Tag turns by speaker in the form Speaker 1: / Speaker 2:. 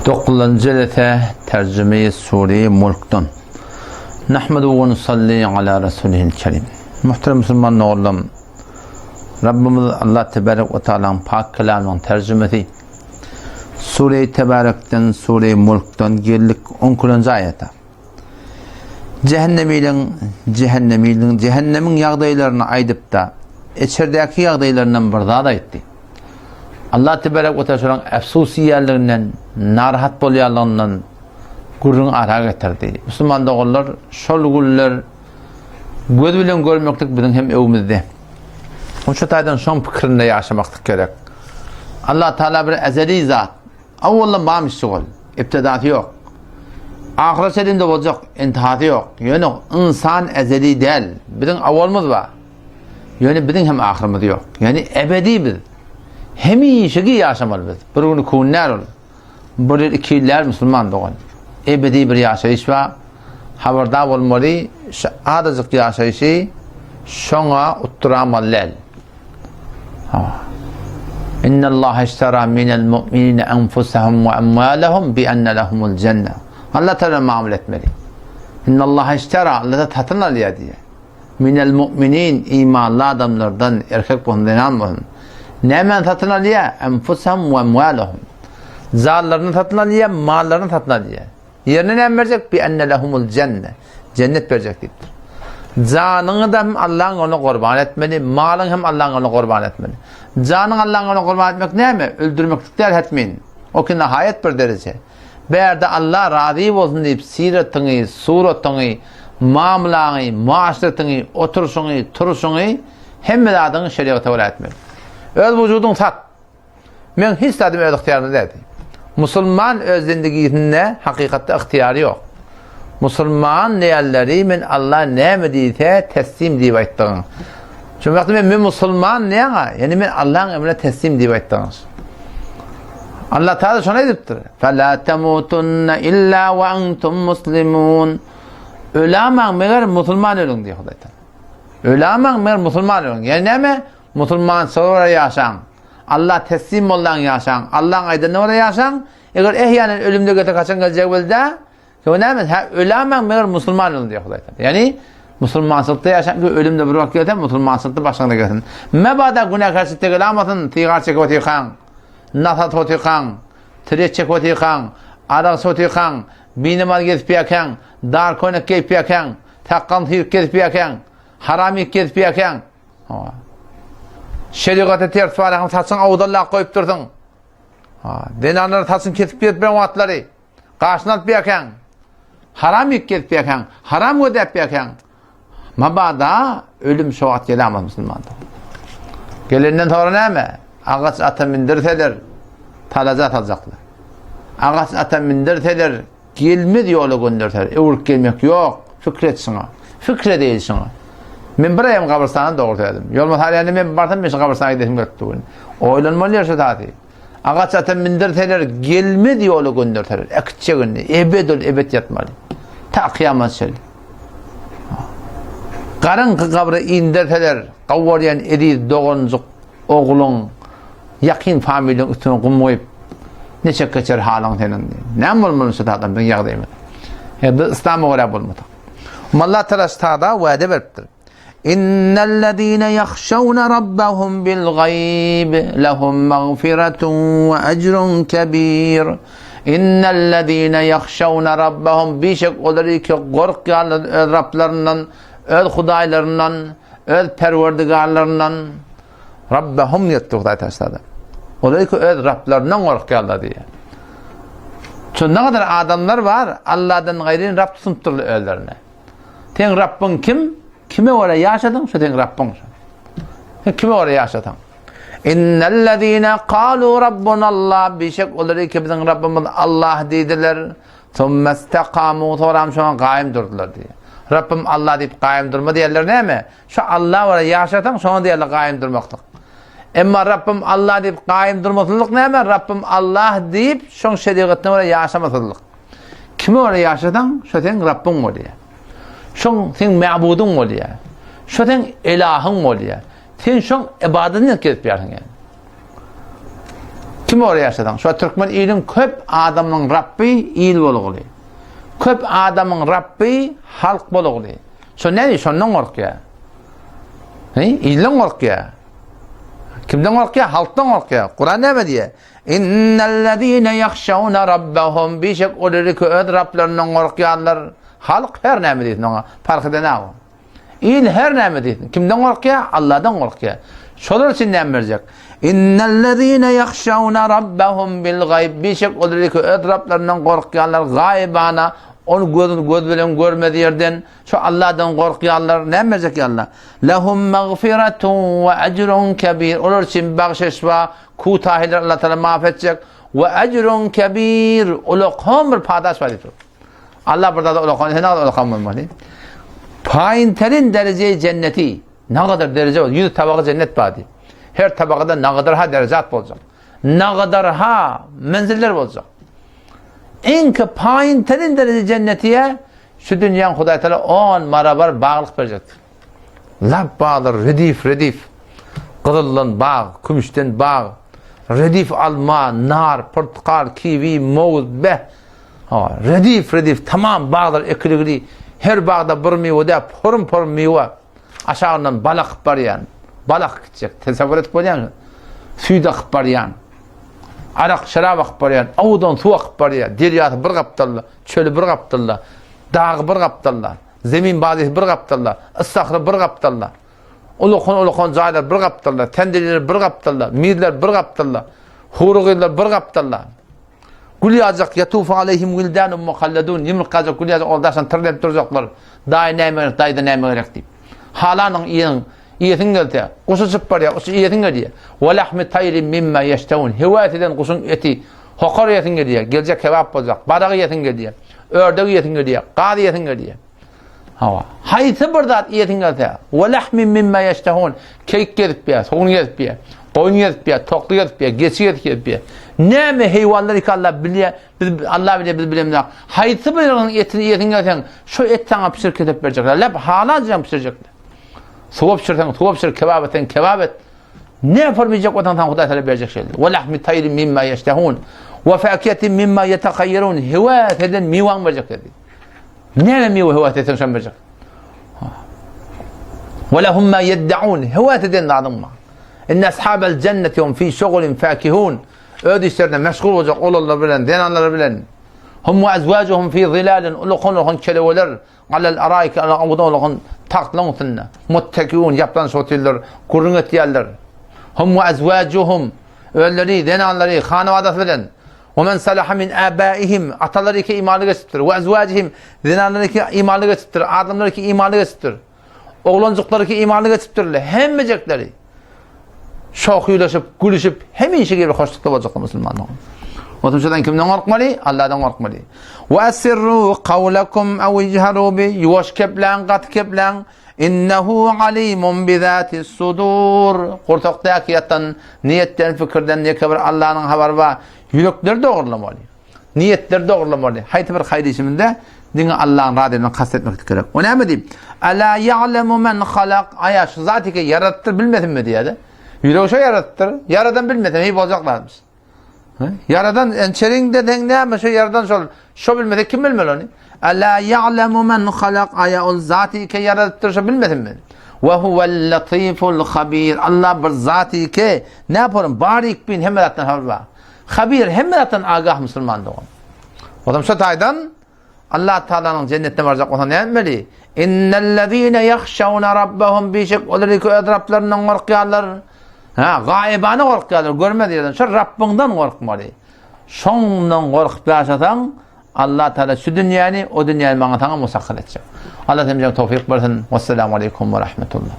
Speaker 1: 9. Cilete tercüme-i Sure-i Mulk'tan. Nahmedu ve nusalli ala Resulihil Kerim. Muhterem Müslüman oğlum, Rabbimiz Allah Tebarek ve Teala'nın pak kelamının tercümesi Sure-i Tebarek'ten, Sure-i Mulk'tan geldik 10. ayete. Cehennemin yağdaylarını aydıp da içerideki yağdaylarından bir daha da etti. Allah Tebarek ve Teala'nın efsusi yerlerinden, narahat bolýarlygynyň gurrun ara getirdi. Müslüman dogullar, şol güller göz bilen görmeklik biziň hem öwümizde. Oşo taýdan şol pikirinde ýaşamaklyk gerek. Allah Taala bir ezeli zat. Awwaldan barmış şol. İptidaty ýok. Ahiret edinde boljak, intihaty ýok. Ýöne insan ezeli däl. Biziň awwalymyz bar. Ýöne biziň hem ahirimiz ýok. Yani ebedi biz. Hemişeki yaşamalı biz. Bir günü kunlar ol. Bir ikiler Müslüman doğan. Ebedi bir yaşayış var. Haberdar olmalı. Adacık yaşayışı şona utturamalı. İnna Allah ishtara minel mu'minine enfusahum ve amwalahum bi enne lahumul cennet. Allah Teala muamele etmeli. İnna Allah ishtara, Allah tatın alıyor diye. Minel mu'minin, imanlı adamlardan erkek bundan almasın. Nemen satın alıyor? Enfusahum ve amwalahum. Zarlarını satın alıyor, mallarını satın alıyor. Yerine ne verecek? Bi enne lehumul cennet. Cennet verecek deyiptir. Canını da hem Allah'ın onu kurban etmeli, malın hem Allah'ın onu kurban etmeli. Canın Allah'ın onu kurban etmek ne mi? Öldürmek der etmeyin. O ki nihayet bir derece. Berde Allah razı olsun deyip siretini, suretini, mamlanı, muaşretini, oturuşunu, turuşunu hem de adını şeriata vela etmeli. Öz vücudun sat. Men hiç tadım öz ihtiyarını dedi. Müslüman öz zindigisinde hakikatte ihtiyarı yok. Müslüman neyalleri men Allah ne mediyse teslim deyip ayttığın. Çünkü vakti men Müslüman neye? Yani men Allah'ın emrine teslim deyip ayttığın. Allah Teala şuna ediptir. فَلَا تَمُوتُنَّ اِلَّا وَاَنْتُمْ مُسْلِمُونَ Ölemen meğer Müslüman ölün diyor Huday Teala. Ölemen meğer Müslüman ölün. Yani ne mi? Müslüman sonra yaşan, Allah teslim olan yaşan, Allah'ın aydınlığı oraya yaşan, eğer ehyanen ölümde göte kaçan gelecek velde, ölemen meğer Müslüman olun diyor Huday Teala. Yani Müslümansılıkta yaşan ki ölümde bir vakit göte Müslümansılıkta başlarına gelsin. Mebada günah karşıtı gelamasın, tigar çek otikan, nasat otikan, tire çek otikan, arak otikan, binimal gezip yakan, dar konak gezip yakan, takkan tir gezip yakan, haramik gezip yakan. Şeriatı ters varağın tatsın avudallah koyup durdun. Denanları tatsın kesip gitmeyen vatları. Karşına alıp yakan. Haram yük kesip yakan. Haram ödep yakan. Mabada ölüm şoğat gelemez Müslüman'da. Gelinden sonra ne mi? Ağaç ata mindirseler talazat alacaklar. Ağaç ata mindirseler gelmez yolu gönderseler. Evurk gelmek yok. Fikretsin o. Fikre değilsin o. Men bir ayam kabristana doğru dedim. Yolma halinde men bardım meşe kabristana gidesim götürdü. Oylanmalı yaşa taati. Ağaç atan mindirseler gelmedi yolu gönderseler. Ekitçe günde. Ebed yatmalı. Ta kıyamet şöyle. Karın kabrı indirseler kavvaryan edi doğuncuk oğlun yakin familyin üstüne kumuyup neçe geçer halın senin diye. Ne olmalı şu taatım ben yağdayım. İslam'a göre bulmadı. Allah Teala taada vaade veriptir. İnnellezîne yahşavne rabbahum bil gayb lehum mağfiretun ve ecrun kebîr. İnnellezîne yahşavne rabbahum bişek oları ki korkuyorlar öz Rablarından, öz Hudaylarından, öz perverdigarlarından rabbahum yettik Huday taşladı. Oları ki öz Rablarından korkuyorlar diye. Çünkü ne kadar adamlar var Allah'dan gayrin Rab tutunturlu özlerine. Sen Rabbin kim? Kime oraya yaşadın? Şu sen Rabbin. Kime oraya yaşadın? İnnellezîne kâlû rabbunallah bişek olur ki bizim Rabbimiz Allah dediler. Thumme istekâmû sonra şu an kaim durdular diye. Rabbim Allah deyip kaim durma diyorlar ne mi? Şu Allah oraya yaşadın sonra diyorlar kaim durmaklık. Ama Rabbim Allah deyip kaim durmasılık ne mi? Rabbim Allah deyip şu şeriatine oraya yaşamasılık. Kime oraya yaşadın? Şu sen Rabbin oluyor. Şun sen ma'budun oluyor. Şu sen ilahın oluyor. Sen şun ibadetini kesip yapıyorsun yani. Kim oraya yaşadan? Şu Türkmen ilin köp adamın Rabbi il bolugly. Köp adamın Rabbi halk bolugly. Şu ne? Şondan korkuyor. İlden korkuyor. Kimden korkuyor? Halktan korkuyor. Kur'an ne diye? İnnellezîne yahşavne rabbahum bişek oları ki öd Rablarından korkuyorlar. Halk her ne deytin ona? Fark eden ağır. İl her ne deytin? Kimden korkuyor? Allah'tan korkuyor. Şolar için ne verecek? İnnellezîne yahşavne rabbahum bil gayb bişek oları ki öd Rablarından korkuyorlar. Gaybana onu göz bilen görmediği yerden şu Allah'tan korkuyorlar. Ne verecek ya Allah? Lehum mağfiretun ve ecrun kebir. Onlar için bağışış ve kutahiler Allah Teala mahfedecek. Ve ecrun kebir. Ulukhum bir padaş var. Allah burada da ulukhum. Ne kadar ulukhum olmalı? Payinterin dereceyi cenneti. Ne kadar derece var? 100 tabağı cennet var. Her tabakada ne kadar ha derecat olacak. Ne kadar ha menziller olacak. En ki payinterin derece cennetiye şu dünyanın Huday Teala 10 marabar bağlılık verecektir. Lap bağlar, redif. Kızıldan bağ, kümüşten bağ, redif alma, nar, portakal, kivi, muz, beh. Redif, tamam bağlar ekili. Her bağda bir meyvede porum meyve. Aşağından balık barayan. Balık gidecek. Tesavvur et koyan. Suyda barayan. Arak şarab akbarayan. Avudan su akbarayan. Deryatı bir kaptalla. Çölü bir kaptalla. Dağı bir kaptalla. Zemin bazı bir kaptalla. Islaklı bir kaptalla. Ulukon zaylar bir kaptalla. Tendirler bir kaptalla. Mirler bir kaptalla. Huruğlar bir kaptalla. Gül yazacak. Yatufu aleyhim vildanun muhalladun. Yımlık kazacak. Gül yazacak. Oldaşan tırlayıp duracaklar. Dahi neyme gerek. Dahi da neyme gerek deyip. Halanın iyetin geldi. Kusu çıppar ya. Kusu iyetin geldi. Ve lahmi tayrin mimma yeştevun. Hivat eden kusun eti. Hokar iyetin geldi. Gelecek kebap olacak. Badak iyetin geldi. Ördek iyetin geldi. Qadi iyetin geldi. Haytı bir dat iyetin geldi. Ve lahmi mimma yeştevun. Keyik gelip ya. Soğun gelip ya. Koyun gelip ya. Toklu gelip ya. Geçi gelip ya. Ne mi heyvanları ki Allah biliyor. Allah biliyor biz bilemiyoruz. Haytı bir iyetin geldi. Şu etten pişir ketip verecekler. Lep halanca pişirecekler. Soğuk pişirten, soğuk pişir, kebap et. Ne yapamayacak vatandan Huday Teala verecek şeyler. Ve lahmi tayrin mimma yeştehun. Ve fakiyetin mimma yetakayyerun. Hivat eden mivan verecek dedi. Ne miyve hivat eden sen verecek? Ve lehum ma yeddaun. Hivat eden adamma. İnne ashabel cenneti hum fi şugulin fakihun. Öde işlerine meşgul olacak olanlar bilen, denanlar bilen. Hum ve azvacuhum fi zilalin. Ulukun keleveler. Alel araik, ala avudan olakın taktlanıtınla. Muttekiun, yapılan sotiller, kurun etiyerler. Hum ve azvacuhum. Ölleri, denanları, hanavadat bilen. Ve men salaha min abaihim. Ataları ki imanı geçiptir. Ve azvacihim. Denanları ki imanı geçiptir. Adamları ki imanı geçiptir. Oğlancıkları ki imanı geçiptirler. Hemmecekleri. Şokuylaşıp, gülüşüp, hem işi gibi hoşlukta olacaklar Müslümanlar. Otumşadan kimden korkmalı? Allah'tan korkmalı. Ve esirru kavlekum ev icharu bi yuvaş keplen, kat keplen innehu alimun bizatis sudur. Kurtaktaki yatan niyetten, fikirden ne kadar Allah'ın haber var. Yürekler doğrulamalı. Niyetler doğrulamalı. Haydi bir hayır işiminde dine Allah'ın radiyatını kastetmek gerek. O ne mi diyeyim? Ala ya'lemu men halak. Aya şu zati ki yarattır bilmedin mi diye de. Yüreği şu yarattır. Yaradan bilmedin. İyi bozacaklarmış. Yaradan ençerinde dengleme şu yaradan sol. Şu bilmedi kim bilmeli onu? Ala ya'lemu men halak aya ol zati ki yarattır şu bilmedin mi? Ve huvel latiful habir. Allah bir zati ki ne yaparım? Barik bin hemelattan haber. Habir hemelattan agah Müslüman doğum. Adam şu taydan Allah Teala'nın cennetine varacak olan ne etmeli? İnnellezîne yahşavne rabbahum bişek oları ki ödraplarından korkuyorlar. Gaybana korkuyorlar, görmedi yerden. Şu Rabbinden korkmalı. Şondan korkup yaşatan Allah Teala şu dünyanı, o dünyanı bana musakhar edecek. Allah temizlik tevfik versin. Vesselamu aleyküm ve rahmetullah.